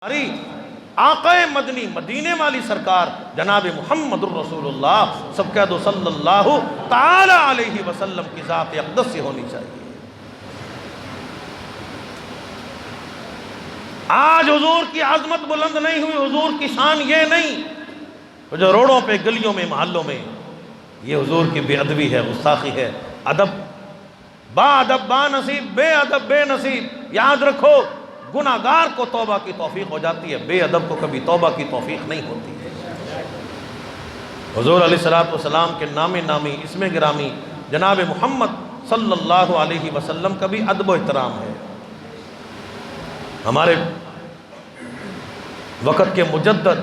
ہماری آقا مدنی مدینے والی سرکار جناب محمد الرسول اللہ سب کہہ دو صلی اللہ تعالی علیہ وسلم کی ذات اقدس سے ہونی چاہیے۔ آج حضور کی عظمت بلند نہیں ہوئی، حضور کی شان یہ نہیں جو روڑوں پہ گلیوں میں محلوں میں، یہ حضور کی بے ادبی ہے، گستاخی ہے۔ ادب با ادب با نصیب، بے ادب بے نصیب۔ یاد رکھو گناہگار کو توبہ کی توفیق ہو جاتی ہے، بے ادب کو کبھی توبہ کی توفیق نہیں ہوتی ہے۔ حضور علیہ السلام کے نام نامی اسم گرامی جناب محمد صلی اللہ علیہ وسلم کا بھی ادب و احترام ہے۔ ہمارے وقت کے مجدد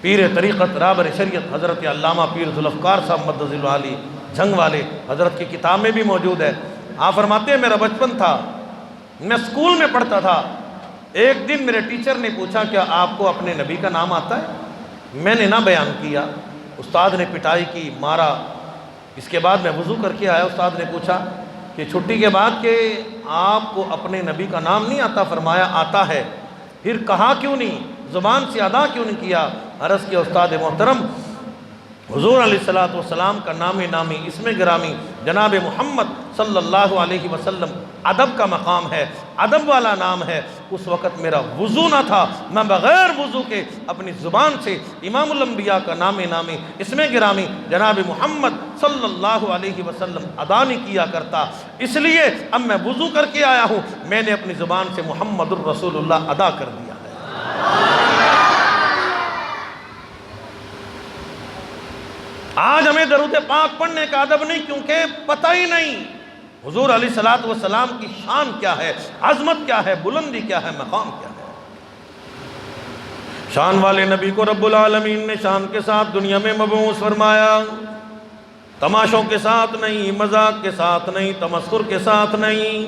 پیر طریقت رہبر شریعت حضرت علامہ پیر ذوالفقار صاحب مدظل العالی جھنگ والے حضرت کی کتاب میں بھی موجود ہے۔ آپ فرماتے ہیں میرا بچپن تھا، میں اسکول میں پڑھتا تھا، ایک دن میرے ٹیچر نے پوچھا کیا آپ کو اپنے نبی کا نام آتا ہے؟ میں نے نہ بیان کیا، استاد نے پٹائی کی، مارا۔ اس کے بعد میں وضو کر کے آیا، استاد نے پوچھا کہ چھٹی کے بعد کہ آپ کو اپنے نبی کا نام نہیں آتا؟ فرمایا آتا ہے۔ پھر کہا کیوں نہیں، زبان سے ادا کیوں نہیں کیا؟ عرض کیا استاد محترم حضور علیہ السلام کا نام نامی اسم گرامی جناب محمد صلی اللہ علیہ وسلم ادب کا مقام ہے، ادب والا نام ہے۔ اس وقت میرا وضو نہ تھا، میں بغیر وضو کے اپنی زبان سے امام الانبیاء کا نام نامی اسم گرامی جناب محمد صلی اللہ علیہ وسلم ادا نہیں کیا کرتا، اس لیے اب میں وضو کر کے آیا ہوں، میں نے اپنی زبان سے محمد الرسول اللہ ادا کر دیا ہے۔ آج ہمیں درود پاک پڑھنے کا ادب نہیں، کیونکہ پتہ ہی نہیں حضور علیہ السلام کی شان کیا ہے، عظمت کیا ہے، بلندی کیا ہے، مقام کیا ہے۔ شان والے نبی کو رب العالمین نے شان کے ساتھ دنیا میں مبعوث فرمایا، تماشوں کے ساتھ نہیں، مذاق کے ساتھ نہیں، تمسخر کے ساتھ نہیں۔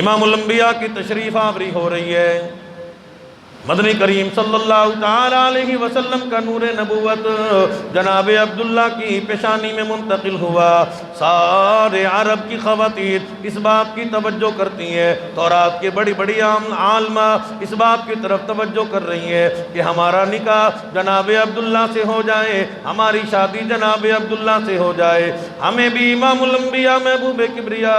امام الانبیاء کی تشریف آوری ہو رہی ہے، مدنی کریم صلی اللہ تعالی علیہ وسلم کا نور نبوت جناب عبداللہ کی پیشانی میں منتقل ہوا۔ سارے عرب کی خواتین اس بات کی توجہ کرتی ہیں، تورات کے بڑی بڑی عالمہ اس بات کی طرف توجہ کر رہی ہیں کہ ہمارا نکاح جناب عبداللہ سے ہو جائے، ہماری شادی جناب عبداللہ سے ہو جائے، ہمیں بھی امام الانبیاء محبوب کبریا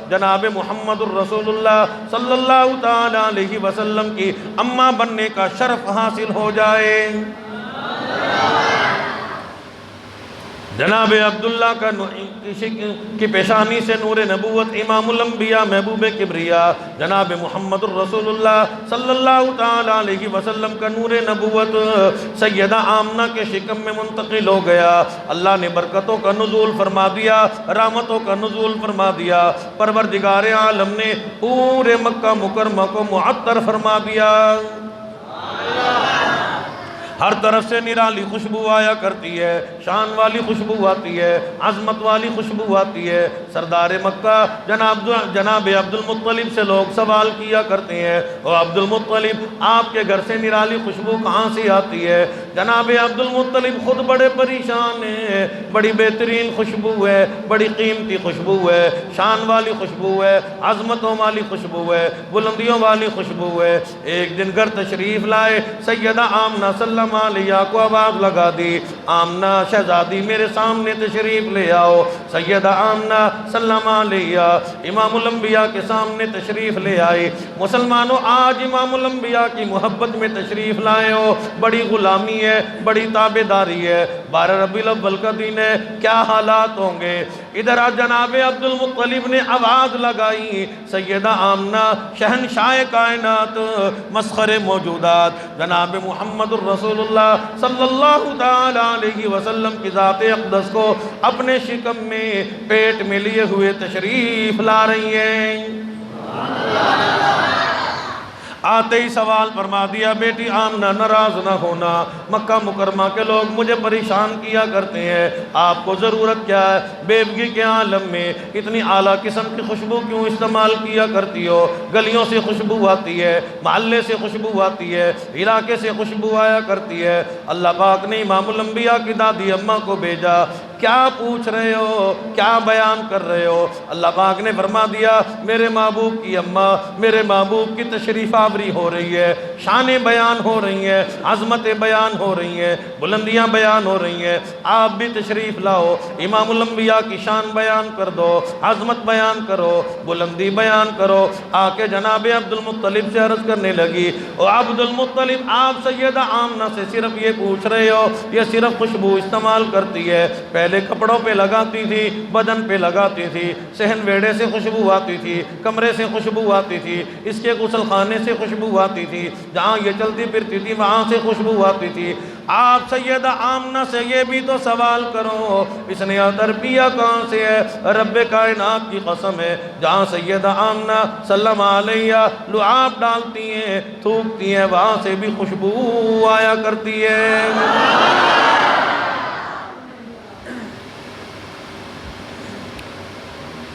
جناب محمد الرسول اللہ صلی اللہ تعالی علیہ وسلم کی اماں بننے کا شرف حاصل ہو جائے۔ جناب عبداللہ کی پیشانی سے نور نبوت امام الانبیاء محبوب کبریا جناب محمد الرسول اللہ صلی اللہ تعالی علیہ وسلم کا نور نبوت سیدہ آمنہ کے شکم میں منتقل ہو گیا۔ اللہ نے برکتوں کا نزول فرما دیا، رحمتوں کا نزول فرما دیا، پروردگار عالم نے پورے مکہ مکرمہ کو معطر فرما دیا۔ ہر طرف سے نرالی خوشبو آیا کرتی ہے، شان والی خوشبو آتی ہے، عظمت والی خوشبو آتی ہے۔ سردار مکہ جناب عبد المطلب سے لوگ سوال کیا کرتے ہیں، او عبد المطلب آپ کے گھر سے نرالی خوشبو کہاں سے آتی ہے؟ جناب عبد المطلب خود بڑے پریشان ہیں، بڑی بہترین خوشبو ہے، بڑی قیمتی خوشبو ہے، شان والی خوشبو ہے، عظمتوں والی خوشبو ہے، بلندیوں والی خوشبو ہے۔ ایک دن گھر تشریف لائے، سیدہ آمنہ سلم علیہ کو آواز لگا دی، آمنہ شہزادی میرے سامنے تشریف لے آؤ۔ سیدہ آمنہ سلم علیہ امام الانبیاء کے سامنے تشریف لے آئی۔ مسلمانوں آج امام الانبیاء کی محبت میں تشریف لائے ہو، بڑی غلامی ہے، بڑی تابعداری ہے، 12 ربیع الاول کا دن ہے، کیا حالات ہوں گے؟ ادھر جناب عبد المطلب نے آواز لگائی، سیدہ آمنہ شہنشاہ کائنات مسخر موجودات جناب محمد الرسول اللہ صلی اللہ تعالی علیہ وسلم کی ذات اقدس کو اپنے شکم میں پیٹ میں لیے ہوئے تشریف لا رہی ہیں۔ آتے ہی سوال فرما دیا، بیٹی آمنہ ناراض نہ ہونا، مکہ مکرمہ کے لوگ مجھے پریشان کیا کرتے ہیں، آپ کو ضرورت کیا ہے؟ بیوگی کے عالم میں اتنی اعلیٰ قسم کی خوشبو کیوں استعمال کیا کرتی ہو؟ گلیوں سے خوشبو آتی ہے، محلے سے خوشبو آتی ہے، علاقے سے خوشبو آیا کرتی ہے۔ اللہ پاک نے امام الانبیاء کی دادی اماں کو بھیجا، کیا پوچھ رہے ہو، کیا بیان کر رہے ہو؟ اللہ پاک نے فرما دیا میرے محبوب کی اماں، میرے محبوب کی تشریف آوری ہو رہی ہے، شانیں بیان ہو رہی ہیں، عظمتیں بیان ہو رہی ہیں، بلندیاں بیان ہو رہی ہیں، آپ بھی تشریف لاؤ، امام الانبیاء کی شان بیان کر دو، عظمت بیان کرو، بلندی بیان کرو۔ آ کے جناب عبد المطلب سے عرض کرنے لگی، او عبد المطلب آپ سیدہ آمنہ سے صرف یہ پوچھ رہے ہو، یہ صرف خوشبو استعمال کرتی ہے، پہلے کپڑوں پہ لگاتی تھی، بدن پہ لگاتی تھی، صحن ویڑے سے خوشبو آتی تھی، کمرے سے خوشبو آتی تھی، اس کے غسل خانے سے خوشبو آتی تھی، جہاں یہ چلتی پھرتی تھی وہاں سے خوشبو آتی تھی۔ آپ سیدہ آمنہ سے یہ بھی تو سوال کرو اس نے عطر پیا کہاں سے ہے؟ رب کائنات کی قسم ہے، جہاں سیدہ آمنہ سلم علیہ لعاب ڈالتی ہیں، تھوکتی ہیں، وہاں سے بھی خوشبو آیا کرتی ہے۔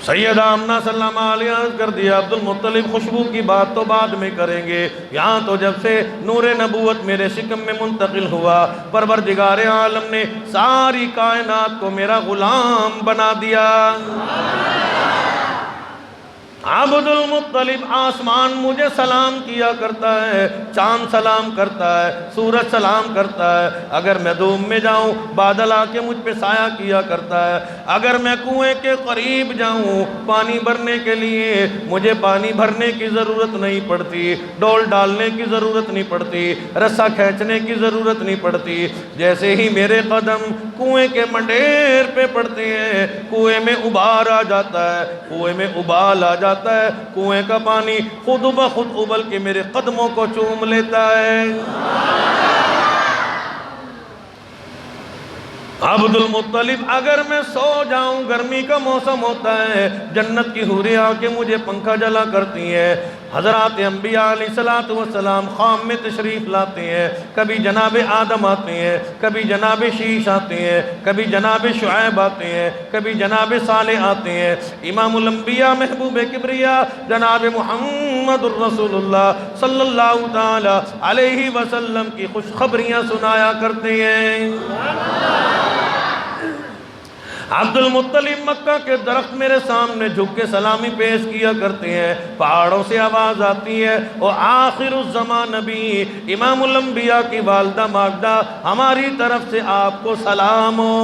سیدہ آمنہ صلی اللہ علیہ وسلم کر دیا عبد المطلب خوشبو کی بات تو بعد میں کریں گے، یہاں تو جب سے نور نبوت میرے شکم میں منتقل ہوا، پروردگار عالم نے ساری کائنات کو میرا غلام بنا دیا۔ عبد المطلب آسمان مجھے سلام کیا کرتا ہے، چاند سلام کرتا ہے، سورج سلام کرتا ہے، اگر میں دوم میں جاؤں بادل آ کے مجھ پہ سایہ کیا کرتا ہے، اگر میں کنویں کے قریب جاؤں پانی بھرنے کے لیے مجھے پانی بھرنے کی ضرورت نہیں پڑتی، ڈول ڈالنے کی ضرورت نہیں پڑتی، رسا کھینچنے کی ضرورت نہیں پڑتی، جیسے ہی میرے قدم کنویں کے منڈیر پہ پڑتے ہیں کنویں میں ابار آ جاتا ہے، کنویں میں ابال آ جاتا ہے، کنویں کا پانی خود بخود ابل کے میرے قدموں کو چوم لیتا ہے۔ عبد المطلب اگر میں سو جاؤں، گرمی کا موسم ہوتا ہے، جنت کی حوریں آ کے مجھے پنکھا جلا کرتی ہیں، حضرات انبیاء علیہ السلام خام میں تشریف لاتے ہیں، کبھی جناب آدم آتے ہیں، کبھی جناب شیش آتے ہیں، کبھی جناب شعیب آتے ہیں، کبھی جناب صالح آتے ہیں، امام الانبیاء محبوب کبریا جناب محمد الرسول اللہ صلی اللہ تعالی علیہ وسلم کی خوشخبریاں سنایا کرتے ہیں۔ عبد المطلب مکہ کے درخت میرے سامنے جھک کے سلامی پیش کیا کرتے ہیں، پہاڑوں سے آواز آتی ہے، اور آخر الزمان نبی امام الانبیاء کی والدہ ماجدہ ہماری طرف سے آپ کو سلام ہو۔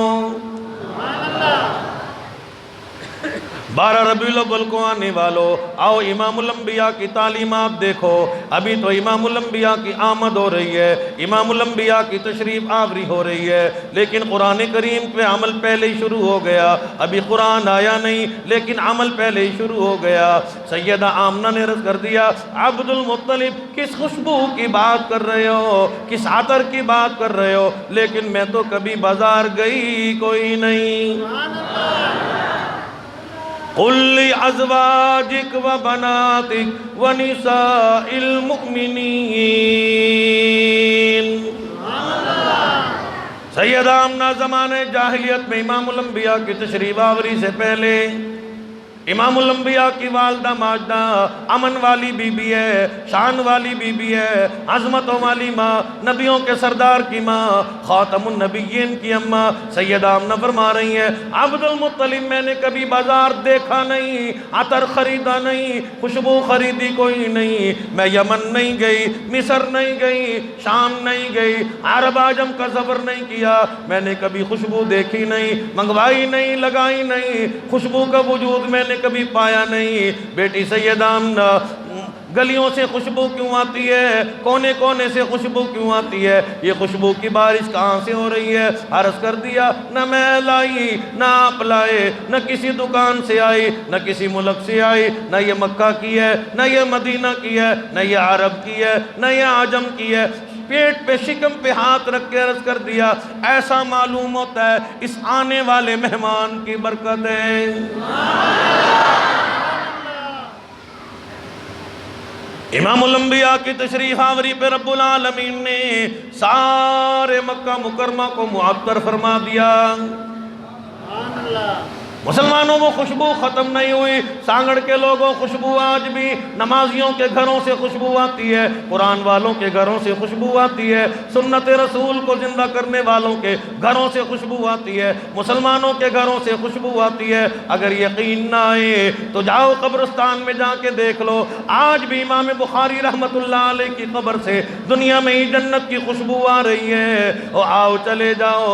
12 ربیع الاول کو آنے والو، آؤ امام الانبیاء کی تعلیمات دیکھو، ابھی تو امام الانبیاء کی آمد ہو رہی ہے، امام الانبیاء کی تشریف آوری ہو رہی ہے، لیکن قرآن کریم پہ عمل پہلے ہی شروع ہو گیا، ابھی قرآن آیا نہیں لیکن عمل پہلے ہی شروع ہو گیا۔ سیدہ آمنہ نے عرض کر دیا عبد المطلب کس خوشبو کی بات کر رہے ہو، کس عطر کی بات کر رہے ہو، لیکن میں تو کبھی بازار گئی کوئی نہیں۔ قُلْ لِأَزْوَاجِكَ وَبَنَاتِكَ وَنِسَاءِ الْمُؤْمِنِينَ۔ سیدہ آمنہ زمانے جاہلیت میں امام الانبیاء کی تشریف آوری سے پہلے امام الانبیاء کی والدہ ماجدہ امن والی بی بی ہے، شان والی بی بی ہے، عظمتوں والی ماں، نبیوں کے سردار کی ماں، خاتم النبیین کی اماں سیدہ آمنہ فرما رہی ہیں عبد المطلب میں نے کبھی بازار دیکھا نہیں، عطر خریدا نہیں، خوشبو خریدی کوئی نہیں، میں یمن نہیں گئی، مصر نہیں گئی، شام نہیں گئی، عرب عجم کا سفر نہیں کیا، میں نے کبھی خوشبو دیکھی نہیں، منگوائی نہیں، لگائی نہیں، خوشبو کا وجود میں نے کبھی پایا نہیں۔ بیٹی سیدہ آمنہ گلیوں سے خوشبو کیوں آتی ہے، کونے کونے سے خوشبو کیوں آتی ہے، یہ خوشبو کی بارش کہاں سے ہو رہی ہے؟ عرض کر دیا نہ میں لائی، نہ آپ لائے، نہ کسی دکان سے آئی، نہ کسی ملک سے آئی، نہ یہ مکہ کی ہے، نہ یہ مدینہ کی ہے، نہ یہ عرب کی ہے، نہ یہ عجم کی ہے۔ پیٹ پہ شکم پہ ہاتھ رکھ کے عرض کر دیا ایسا معلوم ہوتا ہے اس آنے والے مہمان کی برکت ہے۔ امام الانبیاء کی تشریف آوری پہ رب العالمین نے سارے مکہ مکرمہ کو معطر فرما دیا۔ مسلمانوں وہ خوشبو ختم نہیں ہوئی، سانگڑ کے لوگوں خوشبو آج بھی نمازیوں کے گھروں سے خوشبو آتی ہے، قرآن والوں کے گھروں سے خوشبو آتی ہے، سنت رسول کو زندہ کرنے والوں کے گھروں سے خوشبو آتی ہے، مسلمانوں کے گھروں سے خوشبو آتی ہے۔ اگر یقین نہ آئے تو جاؤ قبرستان میں جا کے دیکھ لو، آج بھی امام بخاری رحمت اللہ علیہ کی قبر سے دنیا میں ہی جنت کی خوشبو آ رہی ہے۔ اور آؤ چلے جاؤ